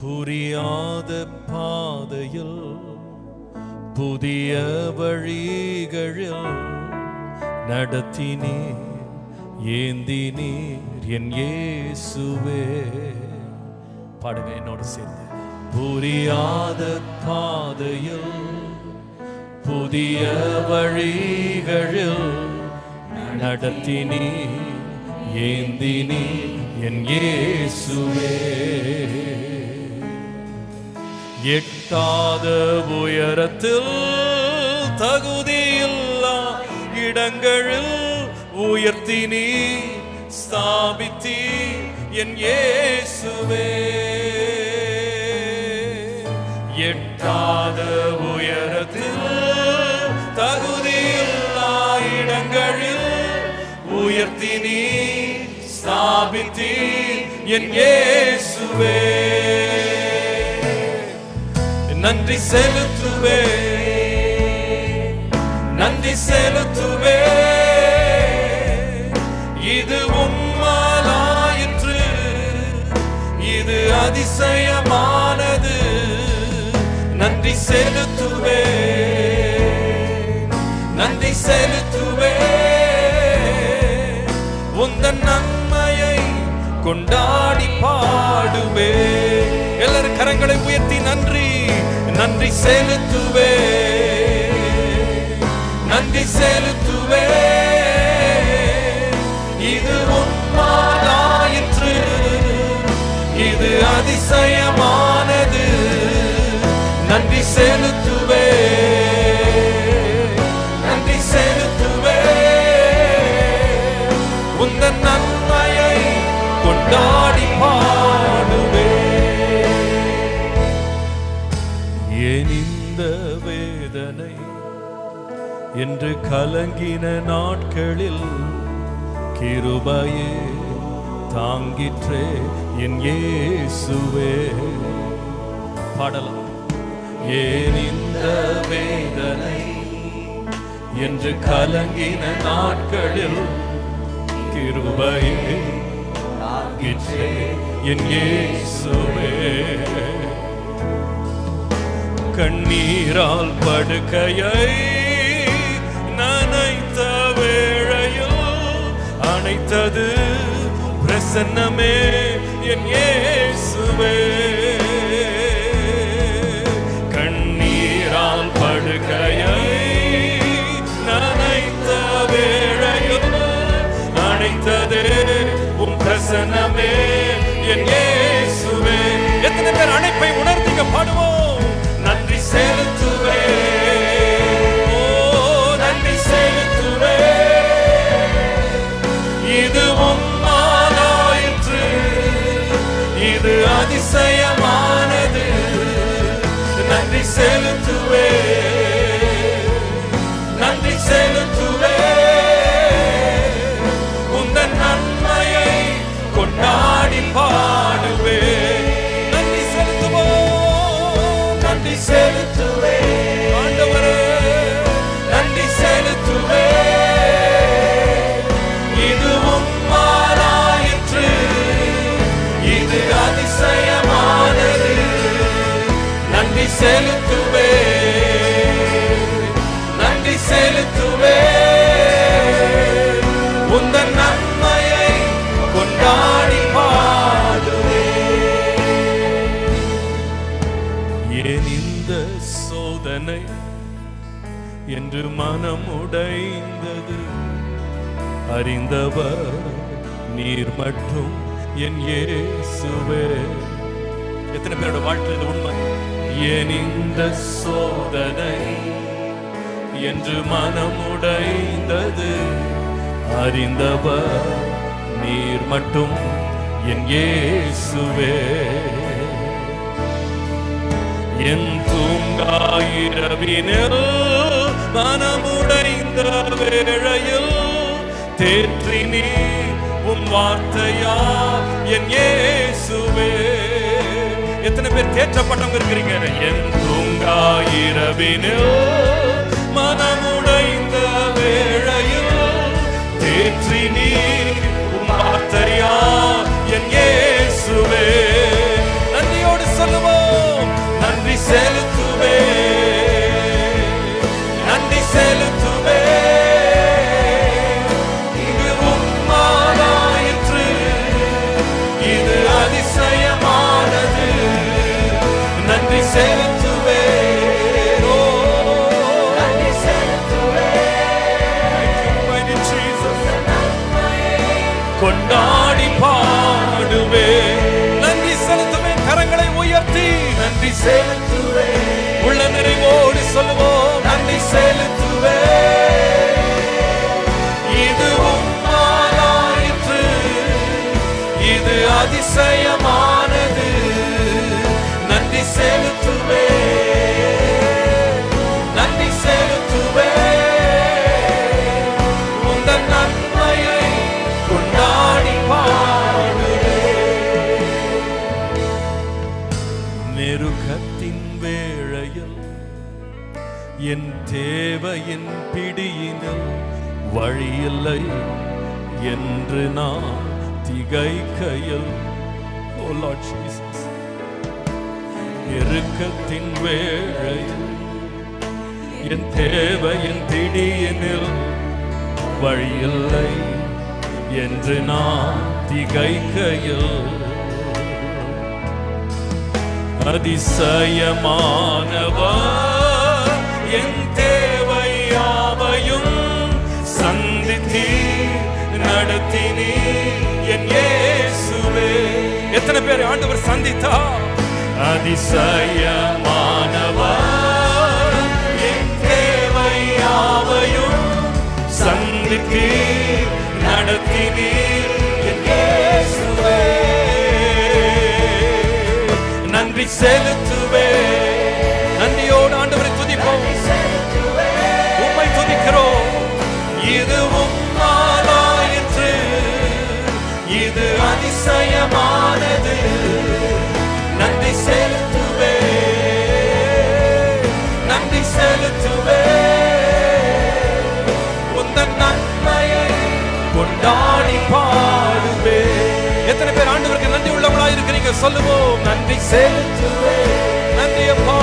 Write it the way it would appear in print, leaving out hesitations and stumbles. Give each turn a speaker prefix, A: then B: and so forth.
A: புரியாத பாதையில் புதிய வழிகளில் நடத்தினீர், ஏந்தினீர் என் இயேசுவே. பாடுங்க என்னோடு சேர்ந்து. புரியாத பாதையில் புதிய வழிகளில் நடத்தினீர், ஏந்தினீர் என் இயேசுவே. எட்டாத உயரத்தில் தகுதியில்லா இடங்களில் உயர்த்தினீ ஸ்தாபித்தீ என் இயேசுவே. எட்டாத உயரத்தில் தகுதியில்லா இடங்களில் உயர்த்தினீ ஸ்தாபித்தீ என் இயேசுவே. நன்றி செலுத்துவே, நன்றி செலுத்துவே. இது உம்மாலாயிற்று, இது அதிசயமானது. நன்றி செலுத்துவே, நன்றி செலுத்துவே. உந்தன் நன்மையை கொண்டாடி பாடுவே. எல்லாரும் கரங்களை உயர்த்தி நன்றி நன்றி செலுத்துவே, நன்றி செலுத்துவே. இது உம்மாலாயிற்று, இது அதிசயமானது. நன்றி செலுத்துவே, நன்றி செலுத்துவே. உந்தன் நன்மையை கொண்டாடி பாடுவே. ஏன் இந்த வேதனை என்று கலங்கின நாட்களில் கிருபையே தாங்கிற்றே என் இயேசுவே. பாடலாம். ஏன் இந்த வேதனை என்று கலங்கின நாட்களில் கிருபையே தாங்கிற்றே என் இயேசுவே. கண்ணீரால் படுக்கையை நனைத்த வேளையில் அணைத்தது பிரசன்னமே என் இயேசுவே. கண்ணீரால் படுக்கையை நனைத்த வேளையில் அணைத்ததே உம் பிரசன்னமே என் இயேசுவே. எத்தனை பேர் அணைப்பை உணர்ந்தீங்க? பாடுவோம். நன்றி செலுத்துவே, ஓ நன்றி செலுத்துவே. இது உம்மாலாயிற்று, இது அதிசயமானது. நன்றி செலுத்துவே, நன்றி செலுத்துவே. உந்தன் நன்மையை கொண்டாடி பாடுவே. நன்றி செலுத்துவோம், நன்றி செலுத்துவே. ஆண்டவரே நன்றி செலுத்துவே. இது உம்மாலாயிற்று, இது அதிசயமானது. நன்றி செலுத்துவே, நன்றி செலுத்துவே. உந்தன் நன்மையை கொண்டாடி பாடுவே. ஏன் இந்த சோதனை என்று மனம் உடைந்தது? அறிந்தவர் நீர் மட்டும் என் இயேசுவே. எத்தனை பேரோட வாழ்க்கையில் உண்மை? ஏன் இந்த சோதனை என்று மனம் உடைந்தது? அறிந்தவர் நீர் மட்டும் என் இயேசுவே. என் தூங்காயிரவினில் மனமுடைந்த வேளையில் தேற்றினீ உம் வார்த்தையா என் இயேசுவே. எத்தனை பேர் தேற்றப்பட்டவங்க இருக்கிறீங்க? என் தூங்காயிரவினில் மனமுடைந்த வேளையில் தேற்றினீ உம் வார்த்தையா என் இயேசுவே. நன்றியோடு சொல்ல செலுத்துவேன். ஓ,
B: நன்றி செலுத்துவேன்.
A: mighty Jesus. கொண்டாடி பாடுவேன். நன்றி செலுத்துவேன். கரங்களை உயர்த்தி நன்றி
B: செலுத்துவேன்.
A: உள்ள நிறைவோடு சொல்லுவோம். நன்றி செலுத்துவேன். இது உம்மாலாயிற்று, இது அதிசயமானது. நன்றி செலுத்துவேன். நன்றி செலுத்துவேன். உந்தன் நன்மையை கொண்டாடி பாடுவேன். நெருக்கத்தின் வேளையில் என் தேவையின் பிடியினில் வழியில்லை என்று நான் திகைக்கையில், ஓ லார்ட் ஜீசஸ், நெருக்கத்தின் வேளையில் என் தேவையின் பிடியினில் வழியில்லை என்று நான் திகைக்கையில், அதிசயமானவர் என் தேவையாவையும் சந்தித்தீர், நடத்தினீர் என் இயேசுவே. எத்தனை பேர் ஆண்டவர் சந்தித்தார்? அதிசயமானவர் என் தேவையாவையும் சந்தித்தீர், நடத்தினீர் என் இயேசுவே. நன்றி செலுத்துவேன். நன்றியோடு ஆண்டவரை துதிப்போம். உம்மை துதிக்கிறோம். இது உம்மாலாயிற்று, இது அதிசயமானது. நன்றி செலுத்துவேன். நன்றி செலுத்துவேன். உந்தன் நன்மையை கொண்டாடி பாடுவேன். எத்தனை பேர் ஆண்டவருக்கு நன்றி உள்ளவங்களா இருக்கிறீங்க? சொல்லுவோம். நன்றி செலுத்துவேன். நன்றி அப்பா.